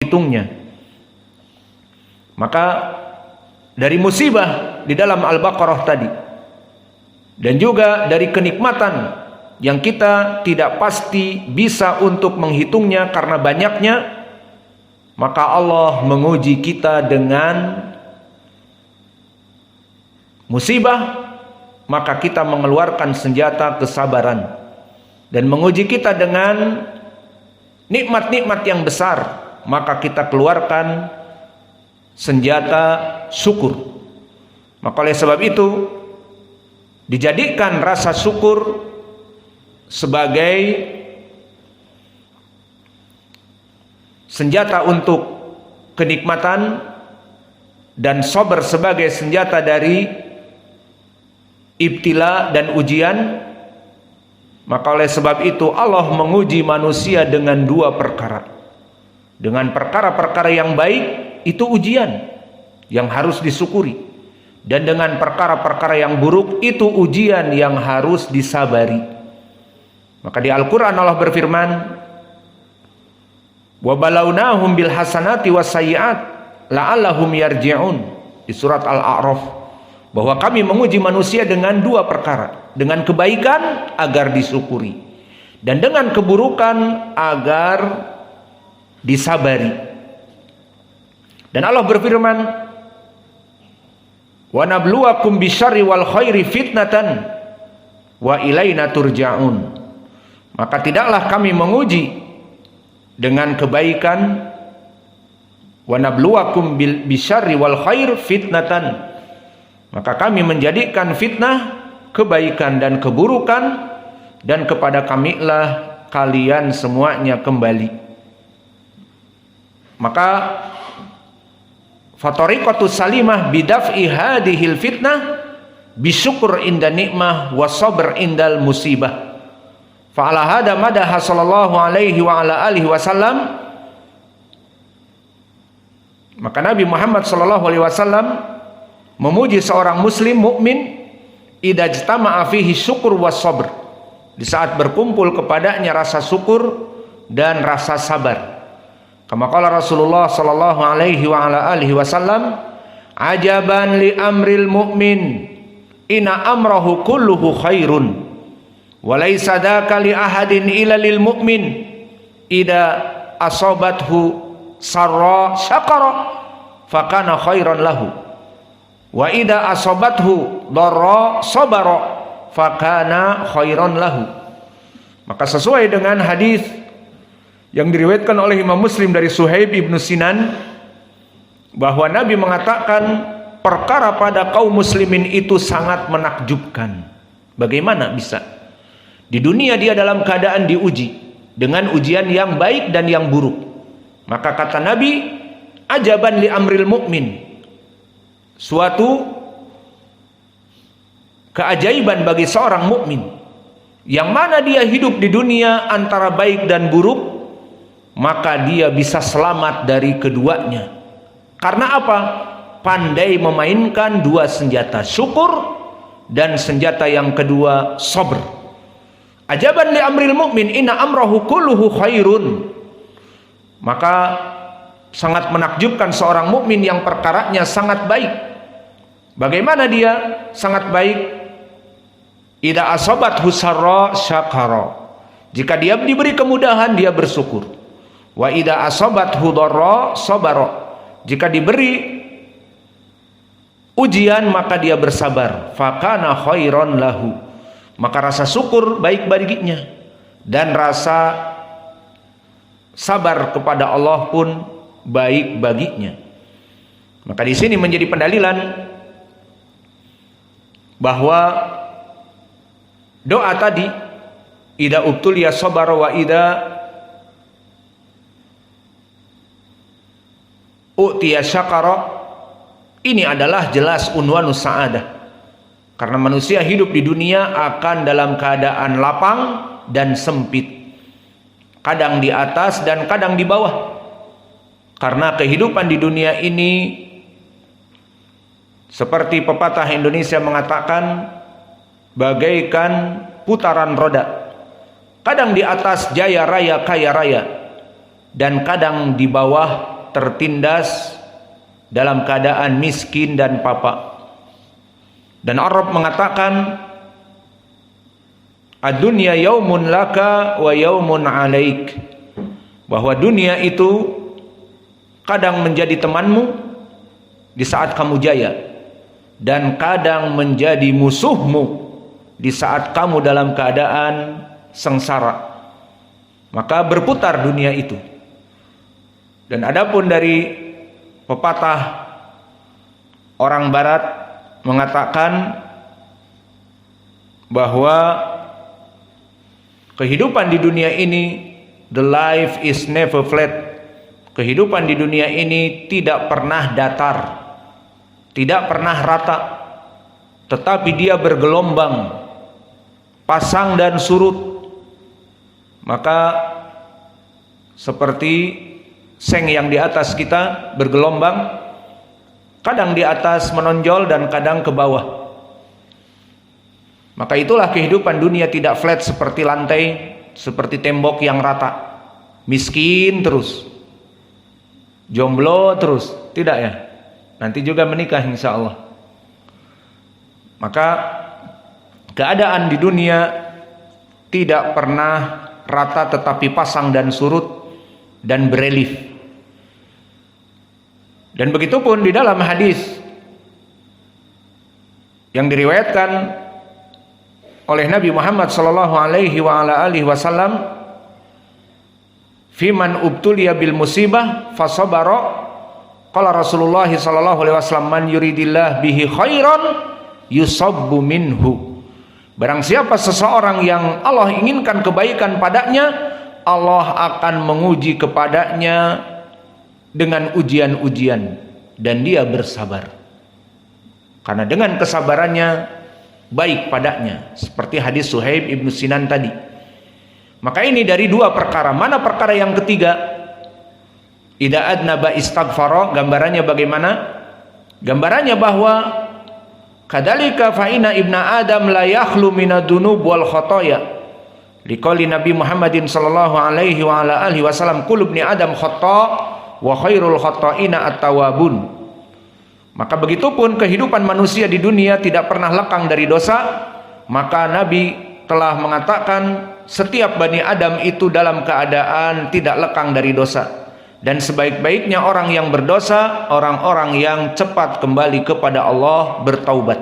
menghitungnya. Maka dari musibah di dalam Al-Baqarah tadi, dan juga dari kenikmatan yang kita tidak pasti bisa untuk menghitungnya karena banyaknya, maka Allah menguji kita dengan musibah, maka kita mengeluarkan senjata kesabaran, dan menguji kita dengan nikmat-nikmat yang besar, maka kita keluarkan senjata syukur. Maka oleh sebab itu dijadikan rasa syukur sebagai senjata untuk kenikmatan, dan sabar sebagai senjata dari ibtila dan ujian. Maka oleh sebab itu Allah menguji manusia dengan dua perkara. Dengan perkara-perkara yang baik, itu ujian yang harus disyukuri, dan dengan perkara-perkara yang buruk, itu ujian yang harus disabari. Maka di Al-Quran Allah berfirman, wa balawnahum bil hasanati was sayyi'at la'allahum yarji'un, di surat Al-A'raf, bahwa kami menguji manusia dengan dua perkara, dengan kebaikan agar disyukuri, dan dengan keburukan agar disabari. Dan Allah berfirman, wa nabluwakum bisyarri wal khairi fitnatan wa ilaina turja'un. Maka tidaklah kami menguji dengan kebaikan, wa nabluwakum bisyarri wal khair fitnatan, maka kami menjadikan fitnah kebaikan dan keburukan, dan kepada kamilah kalian semuanya kembali. Maka fatariqatus salimah bidaf'i hadhil fitnah bisyukur inda nikmah wa sabr indal musibah. Fa'ala hada madaha sallallahu alaihi wa ala alihi wasallam. Maka Nabi Muhammad sallallahu alaihi wasallam memuji seorang muslim mukmin idza jtama'a fihi syukur was sabr, di saat berkumpul kepadanya rasa syukur dan rasa sabar. Kama qala Rasulullah sallallahu alaihi wa ala alihi wasallam, ajaban li amril mu'min inna amrahu kulluhu khairun wa laisa dzaka li ahadin illa lil mu'min idza asabathu sarra syakara fakana khairan lahu wa idza asabathu dharra sabara fakana khairan lahu. Maka sesuai dengan hadis yang diriwayatkan oleh Imam Muslim dari Suhaib ibnu Sinan, bahwa Nabi mengatakan perkara pada kaum muslimin itu sangat menakjubkan. Bagaimana bisa? Di dunia dia dalam keadaan diuji dengan ujian yang baik dan yang buruk. Maka kata Nabi, ajaban li amril mu'min, suatu keajaiban bagi seorang mukmin yang mana dia hidup di dunia antara baik dan buruk, maka dia bisa selamat dari keduanya. Karena apa? Pandai memainkan dua senjata, syukur dan senjata yang kedua, sabr. Ajaban li amril mu'min inna amrahu kulluhu khairun. Maka sangat menakjubkan seorang mukmin yang perkaranya sangat baik. Bagaimana dia sangat baik? Idza asabathu sarra syakara, jika dia diberi kemudahan dia bersyukur. Wa idza asabathu dharra sabara, jika diberi ujian maka dia bersabar. Fakana khairan lahu, maka rasa syukur baik baginya, dan rasa sabar kepada Allah pun baik baginya. Maka di sini menjadi pendalilan bahwa doa tadi, idza ubtuliya sabara wa idza u'tiya syakara, ini adalah jelas unwanus sa'adah. Karena manusia hidup di dunia akan dalam keadaan lapang dan sempit, kadang di atas dan kadang di bawah. Karena kehidupan di dunia ini seperti pepatah Indonesia mengatakan, bagaikan putaran roda. Kadang di atas jaya raya kaya raya, dan kadang di bawah tertindas dalam keadaan miskin dan papa. Dan Arab mengatakan, ad-dunya yaumun laka wa yaumun alaik, bahwa dunia itu kadang menjadi temanmu di saat kamu jaya, dan kadang menjadi musuhmu di saat kamu dalam keadaan sengsara. Maka berputar dunia itu. Dan adapun dari pepatah orang barat mengatakan bahwa kehidupan di dunia ini, the life is never flat. Kehidupan di dunia ini tidak pernah datar, tidak pernah rata, tetapi dia bergelombang, pasang dan surut. Maka seperti seng yang di atas kita bergelombang, kadang di atas menonjol dan kadang ke bawah. Maka itulah kehidupan dunia, tidak flat seperti lantai, seperti tembok yang rata. Miskin terus, jomblo terus, tidak ya? Nanti juga menikah insya Allah. Maka keadaan di dunia tidak pernah rata, tetapi pasang dan surut dan berelief. Dan begitupun di dalam hadis yang diriwayatkan oleh Nabi Muhammad sallallahu alaihi wasallam, "Fiman ubtuliya bil musibah fasabara." Qala Rasulullah sallallahu alaihi wasallam, "Man yuridillah bihi khairan yusabbu minhu." Barang siapa seseorang yang Allah inginkan kebaikan padanya, Allah akan menguji kepadanya dengan ujian-ujian, dan dia bersabar. Karena dengan kesabarannya baik padanya, seperti hadis Suhaib ibnu Sinan tadi. Maka ini dari dua perkara. Mana perkara yang ketiga? Idza adnaba istaghfara. Gambarannya bagaimana? Gambarannya bahwa kadzalika fa inna ibna adam la yakhlu minadunub wal khotoya. Liqauli Nabi Muhammadin sallallahu alaihi wa ala alihi wasallam, kullu ibni adam khata wa khairul khata'ina at-tawwabun. Maka begitupun kehidupan manusia di dunia tidak pernah lekang dari dosa. Maka Nabi telah mengatakan setiap Bani Adam itu dalam keadaan tidak lekang dari dosa. Dan sebaik-baiknya orang yang berdosa, orang-orang yang cepat kembali kepada Allah bertaubat.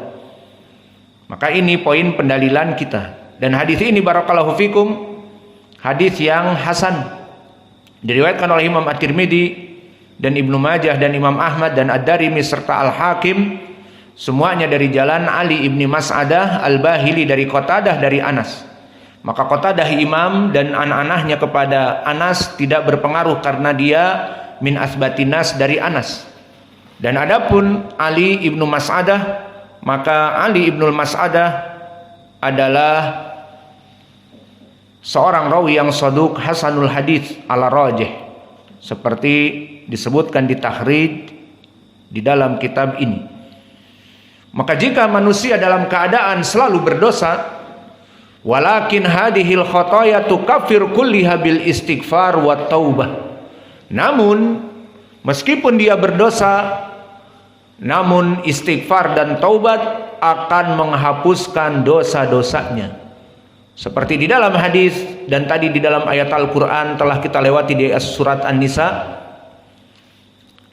Maka ini poin pendalilan kita. Dan hadis ini barakallahu fikum, hadis yang hasan, diriwayatkan oleh Imam At-Tirmidzi dan Ibnu Majah dan Imam Ahmad dan Ad-Darimi serta Al-Hakim, semuanya dari jalan Ali ibni Mas'adah Al-Bahili dari Qatadah dari Anas. Maka Qatadah imam dan anak-anaknya kepada Anas tidak berpengaruh karena dia min asbatinas dari Anas. Dan adapun Ali ibnu Mas'adah, maka Ali ibnu Mas'adah adalah seorang rawi yang shaduk hasanul hadits ala rajih, seperti disebutkan di takhrij di dalam kitab ini. Maka jika manusia dalam keadaan selalu berdosa, walakin hadhil khotoya tukaffir kulliha bil istighfar wa taubah. Namun meskipun dia berdosa, namun istighfar dan taubat akan menghapuskan dosa-dosanya. Seperti di dalam hadis dan tadi di dalam ayat Al-Qur'an telah kita lewati di surat An-Nisa.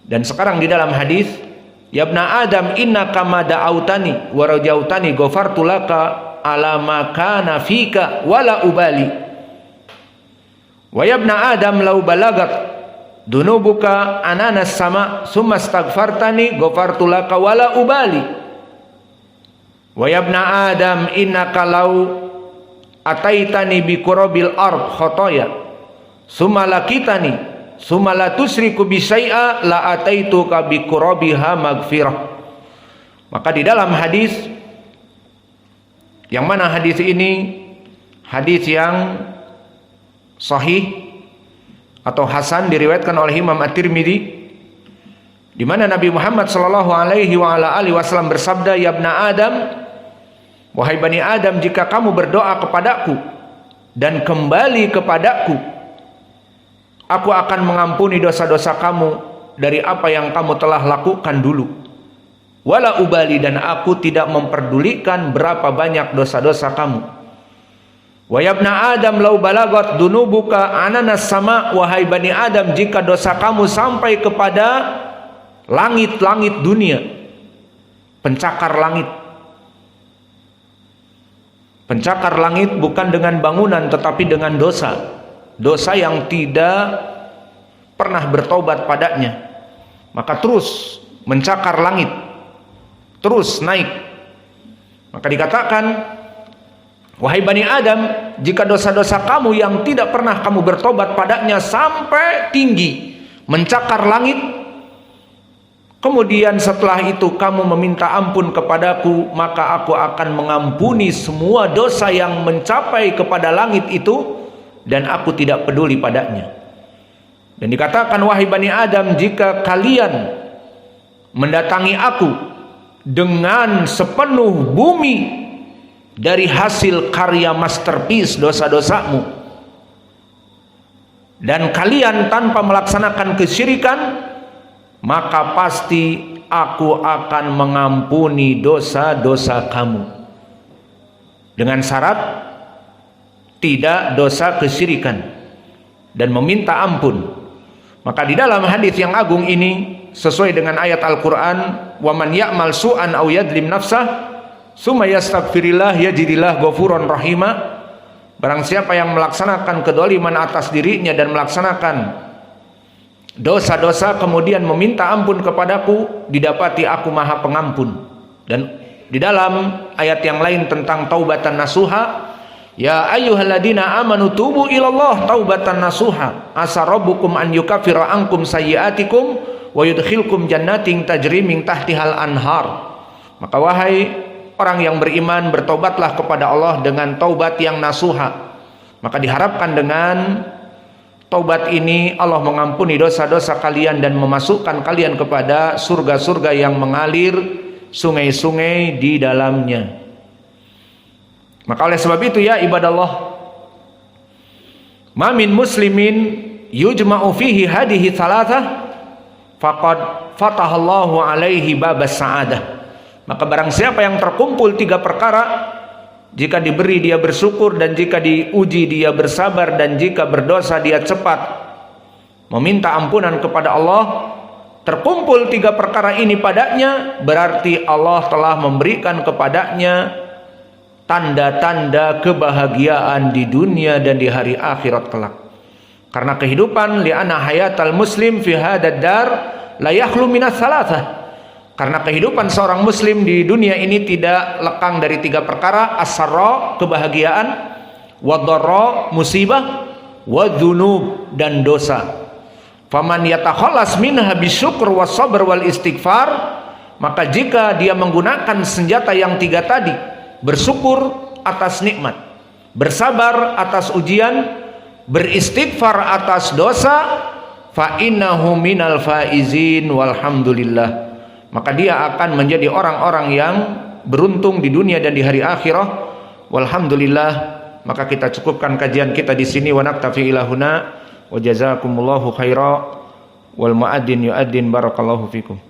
Dan sekarang di dalam hadis, ya ibna Adam innaka ma da'autani wa rajautani ghafartu laka ala ma kana fika wala ubali. Wa ya ibna Adam law balagat dunubuka ananas sama summa astaghfartani ghafartu laka wala ubali. Wa ya ibna Adam innaka law ataitani bi qurabil ard khotoya summa lakitani summa la tusriku bi syai'a la ataituka bi qurabiha magfirah. Maka di dalam hadis, yang mana hadis ini hadis yang sahih atau hasan, diriwayatkan oleh Imam At-Tirmidzi, di mana Nabi Muhammad sallallahu alaihi wa ala alihi wasallam bersabda, ya ibna Adam, wahai Bani Adam, jika kamu berdoa kepadaku dan kembali kepadaku, aku akan mengampuni dosa-dosa kamu dari apa yang kamu telah lakukan dulu. Wala ubali, dan aku tidak memperdulikan berapa banyak dosa-dosa kamu. Wa yabna Adam lau balagat dunubuka ananas sama, wahai Bani Adam, jika dosa kamu sampai kepada langit-langit dunia, pencakar langit. Pencakar langit bukan dengan bangunan tetapi dengan dosa. Dosa yang tidak pernah bertobat padanya, maka terus mencakar langit, terus naik. Maka dikatakan, wahai Bani Adam, jika dosa-dosa kamu yang tidak pernah kamu bertobat padanya sampai tinggi, mencakar langit, kemudian setelah itu kamu meminta ampun kepadaku, maka aku akan mengampuni semua dosa yang mencapai kepada langit itu, dan aku tidak peduli padanya. Dan dikatakan, wahai Bani Adam, jika kalian mendatangi aku dengan sepenuh bumi dari hasil karya masterpiece dosa-dosamu, dan kalian tanpa melaksanakan kesyirikan, maka pasti aku akan mengampuni dosa-dosa kamu, dengan syarat tidak dosa kesyirikan dan meminta ampun. Maka di dalam hadis yang agung ini sesuai dengan ayat Al-Quran, wa man ya'mal su'an aw yadlim nafsah summa yastaghfirillah yajidillah ghafuran rahima. Barang siapa yang melaksanakan kedoliman atas dirinya dan melaksanakan dosa-dosa kemudian meminta ampun kepadaku, didapati aku maha pengampun. Dan di dalam ayat yang lain tentang taubatan nasuha, ya ayyuhalladzina amanu tubu ilallah taubatan nasuha asa rabbukum an yukaffira ankum sayyiatikum wa yudkhilkum jannatin tajri min tahtihal anhar. Maka wahai orang yang beriman, bertobatlah kepada Allah dengan taubat yang nasuha. Maka diharapkan dengan taubat ini Allah mengampuni dosa-dosa kalian dan memasukkan kalian kepada surga-surga yang mengalir sungai-sungai di dalamnya. Maka oleh sebab itu ya ibadallah, ma min muslimin yujma'u fihi hadihi thalathah faqad fatahallahu alaihi babas sa'adah. Maka barang siapa yang terkumpul tiga perkara, jika diberi dia bersyukur, dan jika diuji dia bersabar, dan jika berdosa dia cepat meminta ampunan kepada Allah, terkumpul tiga perkara ini padanya, berarti Allah telah memberikan kepadanya tanda-tanda kebahagiaan di dunia dan di hari akhirat kelak. Karena kehidupan li'anna hayatal muslim fi hadad dar la yakhlu minas salasah. Karena kehidupan seorang muslim di dunia ini tidak lekang dari tiga perkara: as-sarra, kebahagiaan, wad-dharra, musibah, wadzunub, dan dosa. Faman yatakhallas minha bisyukr was-sabr wal istighfar, maka jika dia menggunakan senjata yang tiga tadi, bersyukur atas nikmat, bersabar atas ujian, beristighfar atas dosa, fa innahu minal faizin walhamdulillah. Maka dia akan menjadi orang-orang yang beruntung di dunia dan di hari akhirah. Walhamdulillah. Maka kita cukupkan kajian kita di sini. Wa naktafi ila huna. Wa jazakumullahu khaira. Wal muadzin yuadzin barakallahu fikum.